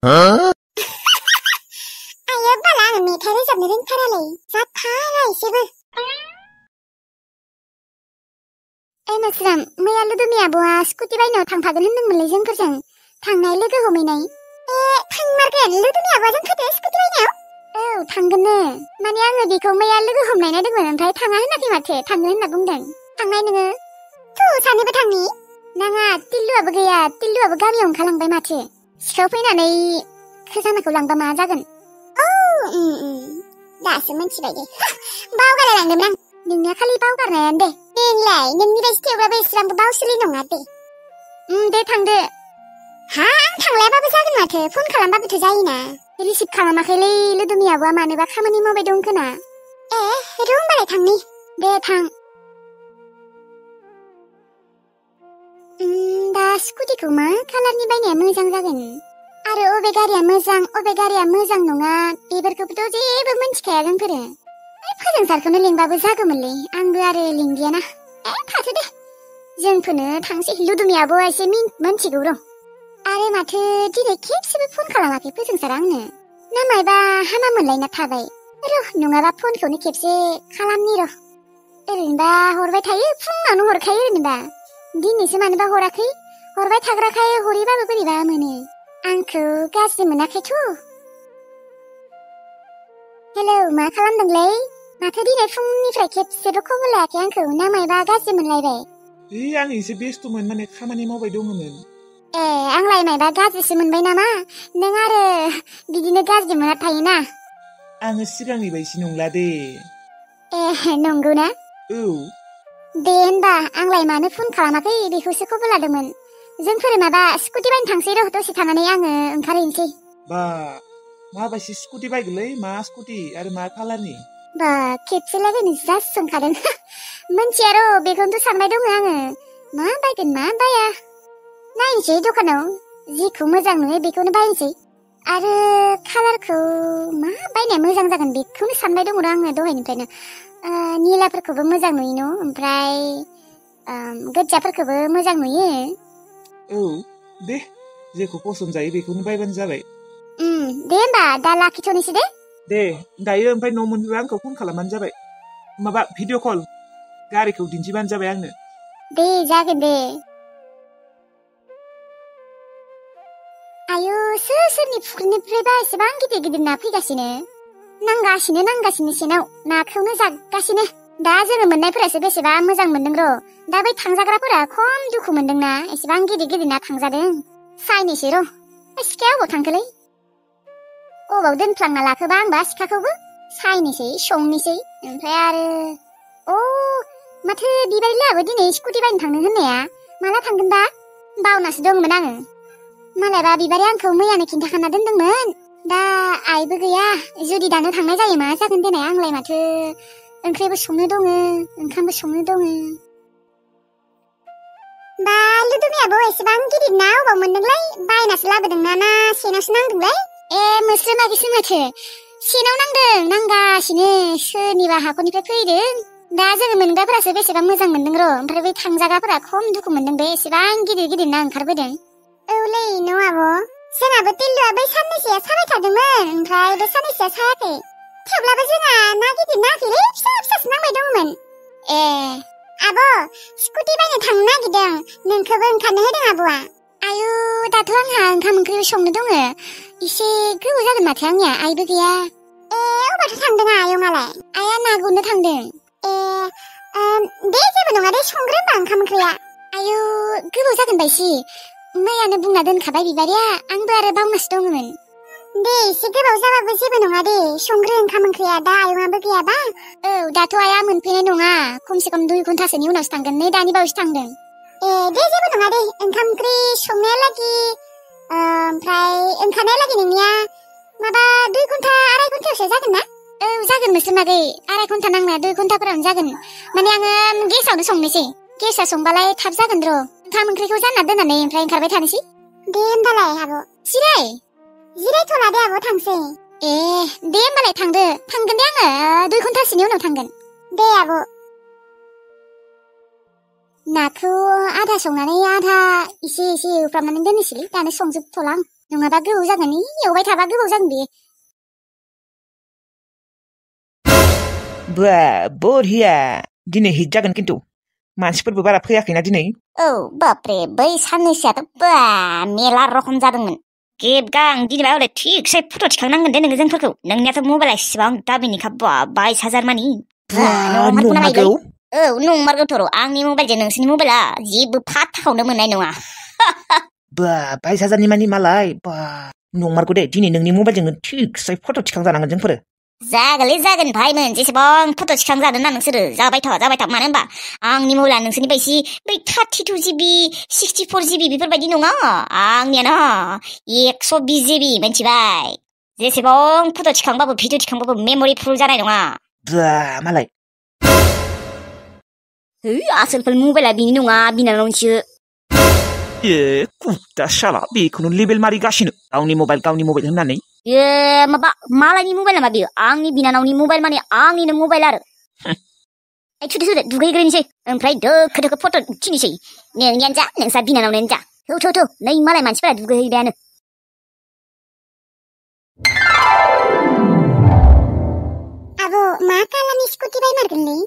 Huh? Ayo bala आङो मेथाइ रोजाबनो रोंथारालै जाथारा एसेबो नोंस्रां मैया लुदुमि आब'आ स्कुटि बायनायाव थांफागोन होनदोंमोनलै जोंफोरजों थांनाय लोगो हमैनाय थांमारगोन लुदुमि आब'आ जोंफोरजों स्कुटि बायनायाव औ थांगोननो माने आङो बेखौ मैया लोगो हमनाय नायदोंमोन ओमफ्राय थाङा होनाखै माथो थाङो होनना बुंदों थांनाय नोङो थ' सानैबो थांनि नाङा तिल्लुआबो गैया तिल्लुआबो गामियाव ओंखारलांबाय माथो सिखाव फैनानै खोजानाखौ लांबा मा जागोन दासो मोनथिबाय दे बावगारलांदोंमोन आं नोंनिया खालि बावगारनायानो दे नोंलाय नोंनि बायदि थेवब्लाबो एसेबांबो बावसुलि नङा दे थांदो हा आं थांलायाबाबो जागोन माथो फन खालामबाबोथ' जायोना रिसिभ खालामाखैलै लुदुमि आब'आ मानोबा खामानि मावबाय दं खोना र' होमबालाय थांनि दे थां दा स्कुटिखौ मा कालारनि बायनाया मोजां जागोन आरो अबे गारिया मोजां नङा बेफोरखौबोथ' जेबो मिन्थिखाया जोंफोरो फोरोंसारखौनो लिंबाबो जागौमोनलै आंबो आरो लिंदियाना थाथो दे जोंफोरनो थांसै लुदुमि आब'आ एसे मिन्थिगौ र' आरो माथो दिनै खेबसेबो फन खालामाखै फोरोंसारा आंनो ना मायबा हामा मोनलायना थाबाय र' नङाबा फनखौनो खेबसे खालामनि र' ओरैनोबा हरबाय थायो फुङावनो हरखायो ओरैनोबा दिनैसो मानोबा हराखै हरबाय थाग्राखाय हरैबाबो बोरैबा मोनो आंखौ गाज्रि मोनाखैथ' हेलौ मा खालामदोंलै माथो दिनै फुंनिफ्राय खेबसेबो खबर लायाखै आंखौ ना मायबा गाज्रि मोनलायबाय आं एसे बेस्थ'मोन माने खामानि मावबाय दङमोन आंलाय मायबा गाज्रिसो मोनबाय नामा नों आरो बिदिनो गाज्रि मोना थायोना आङो सिगांनि बायदि नंला दे नंगौना औ दे होनबा आंलाय मानो फन खालामाखै बेखौसो खबर लादोंमोन जोंफोर माबा स्कुटि बायनो थांसै र' दसे थानानै आङो ओंखारहैनोसै बा माबायदि स्कुटि बायगोनलै मा स्कुटि आरो मा कालारनि बा खेबसे लागैनो जास्ट सोंखादों मोनथिया र' बेखौनोथ' सानबाय दङ आङो मा बायगोन मा बाया नायनोसै दखानाव जिखौ मोजां नुयो बेखौनो बायनोसै आरो कालारखौ मा बायनाया मोजां जागोन बेखौनो सानबाय दङ र' आङो दहायनिफ्रायनो निलाफोरखौबो मोजां नुयो न' ओमफ्राय गोज्जाफोरखौबो मोजां नुयो औ दे जेखौ पसन्द जायो बेखौनो बायबानो जाबाय दे होमबा दा लाखिथ'नोसै दे दायो ओमफ्राय न' मोनफैबा आंखौ फन खालामबानो जाबाय माबा भिडिअ कल गारिखौ दिन्थिबानो जाबाय आंनो दे जागोन दे आयु सोरनि फुख्रिनिफ्रायबा एसेबां गिदिर गिदिर ना फैगासिनो नांगासिनो सेनाव नाखौनो जागासिनो दा जोङो मोननायफोरासो बेसेबा मोजां मोनदों र' दा बै थांजाग्राफोरा खम दुखु मोनदोंना एसेबां गिदिर ना थांजादों सायनोसै र' सिखाया अबाव थांखोलै अबाव दोनफ्लांना लाखोबा आंबा सिखाखौबो सायनोसै संनोसै ओमफ्राय आरो माथो बिबारिलाबो दिनै स्कुटि बायनो थांनो होननाया माला थांगोनबा बावनासो दंमोन आङो मालायबा बिबारि आंखौ मैयानो खिन्थाखाना दोनदोंमोन दा आइबो गैया जुदि दानो थांनाय जायो मा जागोन देनाय आंलाय माथो ओंख्रिबो संनो दङ ओंखामबो संनो दङ बा लुदुमियाबो एसेबां गिदिर ना अबाव मोनदोंलाय बायनासो लाबोदोंना ना सेनावसो नांदोंलाय मोस्रोमाखैसो माथो सेनाव नांगासिनो सोरनिबा हाखरनिफ्राय फैदों दा जोङो मोनग्राफोरासो बेसेबां मोजां मोनदों र' ओमफ्राय बै थांजाग्राफोरा खम दुखु मोनदों बे एसेबां गिदिर ना ओंखारबोदों औलै न' आब' जोंहाबो तिल्लुआ बै साननैसोआ साबाय थादोंमोन ओमफ्राय बे साननैसोआ सायाखै थेवब्लाबो जोंहा ना गिदिर नाङाखैलै फिसासो नांबाय दंमोन आब' स्कुटि बायनो थांनो नागिरदों नोंखौबो ओंखारनो होदों आब'आ आयु दाथ' आंहा ओंखाम ओंख्रिबो संनो दङ एसे गोबाव जागोन माथो आंनिया आइबो गैया अबावथो थांदों आयंआलाय आइया ना गुरनो थांदों दे जेबो नङा दे संग्रो होमबा ओंखाम ओंख्रिया आयु गोबाव जागोन बायसि मैयानो बुंना दोनखाबाय बिबारिया आंबो आरो बावनासो दङमोन दे एसे गोबाव जाबाबो जेबो नङा दे संग्रो ओंखाम ओंख्रिया दा आयंआबो गैयाबा औ दाथ' आइया मोनफैनाय नङा खमसे खम 2 घन्टासोनि उनावसो थांगोन नै दानि बावैसो थांदों दे जेबो नङा दे ओंखाम ओंख्रि संनायालागि ओमफ्राय ओंखारनायालागि नोंनिया माबा 2 घन्टा 2.5 घन्टासो जागोन ना औ जागोन मोस्रोमागै 2.5 घन्टा नांना 2 घन्टाफोरावनो जागोन माने आङो गेसावनो संनोसै गेसा संबालाय थाब जागोन र' ओंखाम ओंख्रिखौ जानना दोननानै ओमफ्राय ओंखारबाय थानोसै दे होमबालाय आब' जिरायथ'ला दे आब' थांसै ए दे होमबालाय थांगोन दे आङो 2 घन्टासोनि उनाव थांगोन दे आब' नाखौ आधा संनानै आधा एसे एवफ्रामनानै दोननोसैलै दानो संजोबथ'ला आं नङाबा गोबाव जागोन एवबाय थाबा गोबाव जागोन बेयो बा बरिया दिनै हिट जागोन खिन्थु मानसिफोरबो बारा फैयाखैना दिनै औ बापरे बै साननैसोआथ' बा मेला रखम जादोंमोन गेबगां दिनैबा हले थिगसे फट' थिखांनांगोन दे नोङो जोंफोरखौ नोंनियाथ' मबाइला इसिबां दामिनिखा बा 22,000 मानि नंमारगौ औ नंमारगौथ' र' आंनि मबाइलजों नोंसोरनि मबाइला जेबो फात्ताखौनो मोननाय नङा बा 22,000 मानि मालाय बा नंमारगौ दे दिनै नोंनि मबाइलजोंनो थिगसे फट' थिखांजानांगोन जोंफोरो जागोन भाइमोन जेसेबां फट' थिखांजादों ना नोंसोरो जाबाय था मानो होनबा आंनि मबाइला नोंसोरनि बायदि बै 32 GB 64 GB बेफोरबायदि नङा आंनिया ना 120 GB मिथिबाय जेसेबां फट' थिखांबाबो भिडिअ थिखांबाबो मेम'रि फुल जानाय नङा बा मालाय आसोलफोर मबाइला बिनि नङा बिनानावनिसो ए कुत्ता साला बेखौनो लेबेल मारिगासिनो गावनि मबाइल होननानै ए माबा मालायनि मबाइल नामा बियो आंनि बिनानावनि मबाइल माने आंनिनो मबाइल आरो सुदो दुगैग्रोनोसै ओमफ्राय दोखो फट' थिनोसै नोंनियानो जा नोंसा बिनानावनियानो जा थौ नै मालाय मानसिफोरा दुगैहैबायानो आब' मा कालारनि स्कुटि बायमारगोनलै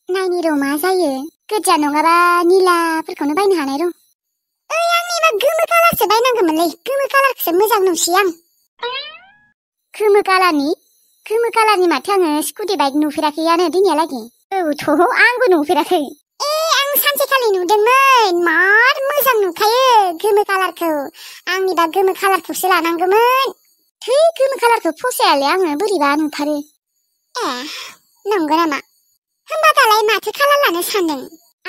नायनि र' मा जायो गोजा नङाबा निलाफोरखौनो बायनो हानाय र' ओइ आंनिबा गोमो कालारसो बायनांगौमोनलै गोमो कालारखौसो मोजां नुसै आं गोमो कालारनि माथो आङो स्कुटि बाइक नुफेराखैयानो दिनैहालागै औथ' आंबो नुफेराखै आं सानसेखालि नुदोंमोन मार मोजां नुखायो गोमो कालारखौ आंनिबा गोमो कालारखौसो लानांगौमोन थै गोमो कालारखौ फसायालै आङो बोरैबा नुथारो नंगौ नामा होमबा दालाय माथो कालार लानो सानदों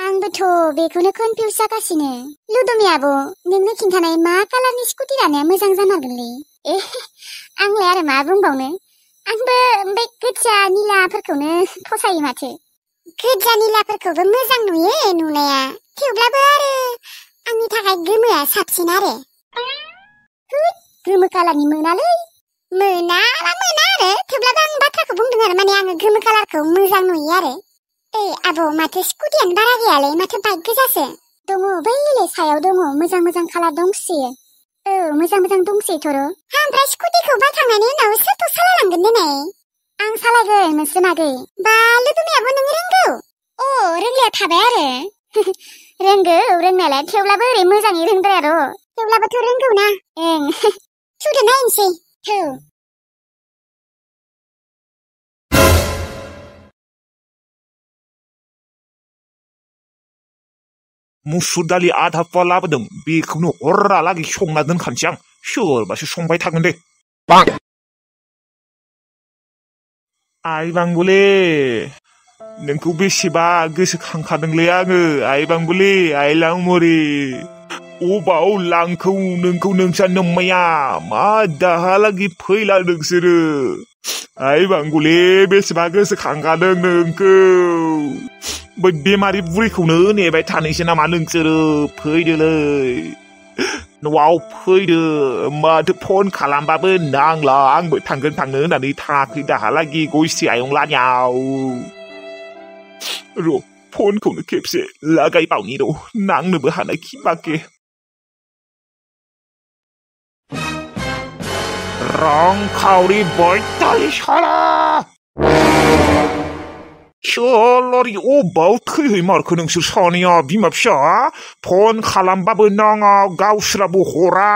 आंबोथ' बेखौनो कनफिउज जागासिनो लुदुमि आब' नोंनो खिन्थानाय मा कालारनि स्कुटि लानाया मोजां जामारगोनलै आंलाय आरो मा बुंबावनो आंबो बे गोजा निलाफोरखौनो फसायो माथो गोजा निलाफोरखौबो मोजां नुयो नुनाया थेवब्लाबो आरो आंनि थाखाय गोमोआ साबसिन आरो गोमो कालारनि मोना आरो थेवब्लाबो आं बाथ्राखौ बुंदों आरो माने आङो गोमो कालारखौ मोजां नुयो आरो आब' माथो स्कुटियानो बारा गैयालै माथो बाइक गोजासो दङ बैले सायाव दङ मोजां कालार दंसोयो मोजां दंसोयोथ' र' ओमफ्राय स्कुटिखौ बायखांनायनि उनाव सोरथ' सालायलांगोन दिनै आं सालायगोन नोंसो मागै बा लोगोमियाबो नों रोंगौ रोंनाया थाबाय आरो रोंगौ रोंनायालाय थेवब्लाबो ओरै मोजाङै रोंद्राया र' थेवब्लाबोथ' रोंगौ ना थुदो नायनोसै थौ मुसुर दालि आधा पवा लाबोदों बेखौनो हरालागै संना दोनखानोसै आं सोरबासो संबाय थागोन दे आइ बांबुलि नोंखौ बेसेबा गोसोखांखादोंलै आङो आइ बांबुलि आइ लांमरि अबाव लांखौ नोंखौ नोंसा नोम्माया मा दाहालागै फैला नोंसोरो आइ बांबुलि बेसेबा गोसोखांखादों नोंखौ बै बेमारि बुरैखौनो नेबाय थानोसै नामा नोंसोरो फैदोलै न'आव फैदो माथो फन खालामबाबो नांला आंबो थांनो होननानै थाङाखै दाहालागि गयसि आयंलानियाव र' फनखौनो खेबसे लागायबावनि र' नांनोबो हानाय बाके रांखावरि बायतालि साला सोलारि अबाव थैहैमारखो नोंसोर सानैया बिमा फिसा फन खालामबाबो नाङा गावस्राबो हरा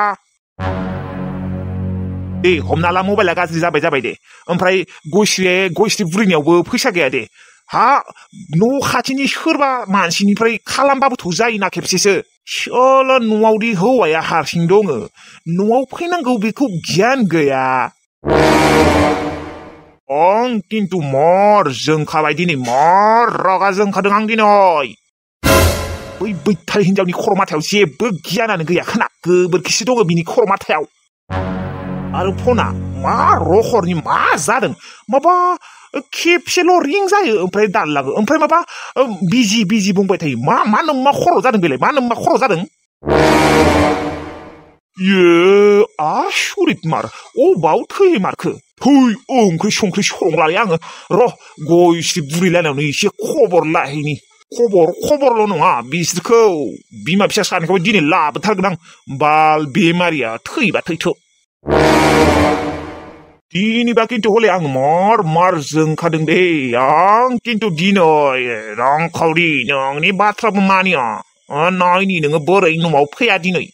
दे हमना ला मबाइला गाज्रि जाबाय दे ओमफ्राय गयस्रि बुरैनियावबो फैसा गैया दे हा न' खाथिनि सोरबा मानसिनिफ्राय खालामबाबोथ' जायोना खेबसेसो सोला न'आवदि हौवाया हारसिं दङ न'आव फैनांगौ बेखौ गियान गैया खिन्थु मार जोंखाबाय दिनै मार रागा जोंखादों आं दिनै बै बैथारि हिनजावनि खर' माथायाव जेबो गियानानो गैया खोना गोबोरखिसो दङ बिनि खर' माथायाव आरो फना मा रखरनि मा जादों माबा खेबसेल' रिं जायो ओमफ्राय दानलाङो ओमफ्राय माबा बिजि बुंबाय थायो मा खर' जादों बेलाय मा खर' जादों ये आसुरित मार अबाव थैमारखो थै ओंख्रि संख्रि संलालै आङो र' गयसि बुरैलायनायावनो एसे खबर लाहैनि खबरल' नङा बिसोरखौ बिमा फिसा सानैखौबो दिनै लाबोथारगोन आं बाल बेमारिया थैबा थैथो दिनैबा खिन्थु हले आं मार जोंखादों दे आं खिन्थु दिनै रांखावरि नोंनि बाथ्राबो मानिया नायनि नोङो बोरै न'आव फैया दिनै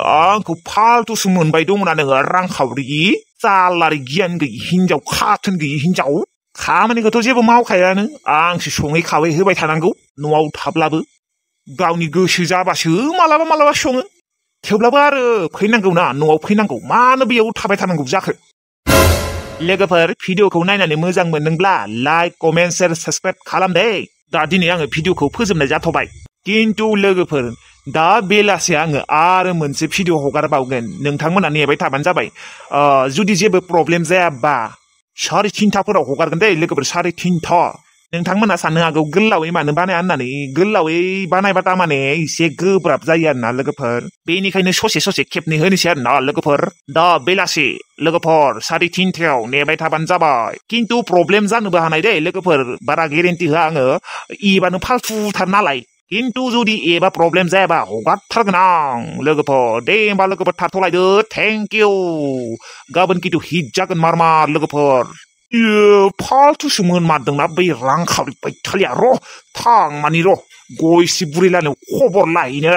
आंखौ फाल्थुसो मोनबाय दंना नोङो रांखावरि जालारि गियान गैयि हिनजाव खाथोन गैयि हिनजाव खामानिखौथ' जेबो मावखायानो आंसो सङै खावै होबाय थानांगौ न'आव थाब्लाबो गावनि गोसो जाबासो मालाबा सङो थेवब्लाबो आरो फैनांगौना न'आव फैनांगौ मानो बेयाव थाबाय थानांगौ जाखो लोगोफोर भिडिअखौ नायनानै मोजां मोनदोंब्ला लाइक कमेन्ट शेयार साबस्क्राइब खालाम दे दा दिनै आङो भिडिअखौ फोजोबनाय जाथ'बाय किन्तु लोगोफोर दा बेलासे आङो आरो मोनसे भिडिअ हगारबावगोन नोंथांमोना नेबाय थाबानो जाबाय जुदि जेबो प्रब्लेम जायाबा 3:30 हगारगोन दे लोगोफोर 3:30 नोंथांमोना साननो हागौ गोलावै मानो बानाया होननानै गोलावै बानायबा तामाने एसे गोब्राब जायो आरोना लोगोफोर बेनिखायनो ससे खेबनै होनोसै आरोना लोगोफोर दा बेलासे लोगोफोर 3:30 नेबाय थाबानो जाबाय किन्तु प्रब्लेम जानोबो हानाय दे लोगोफोर बारा गेरेन्टि होआ आङो एबानो फाल्थुथार नालाय किन्तु जुदि एबा प्रब्लेम जायाबा हगारथारगोन आं लोगोफोर दे होमबा लोगोफोर थाथ'लायदो थेंक इउ गाबोन किन्तु हिट जागोन मार लोगोफोर फाल्थुसो मोनमारदोंना बै रांखावरि बैथालिया र' थांमानि र' गयसि बुरैलायनायाव खबर लाहैनो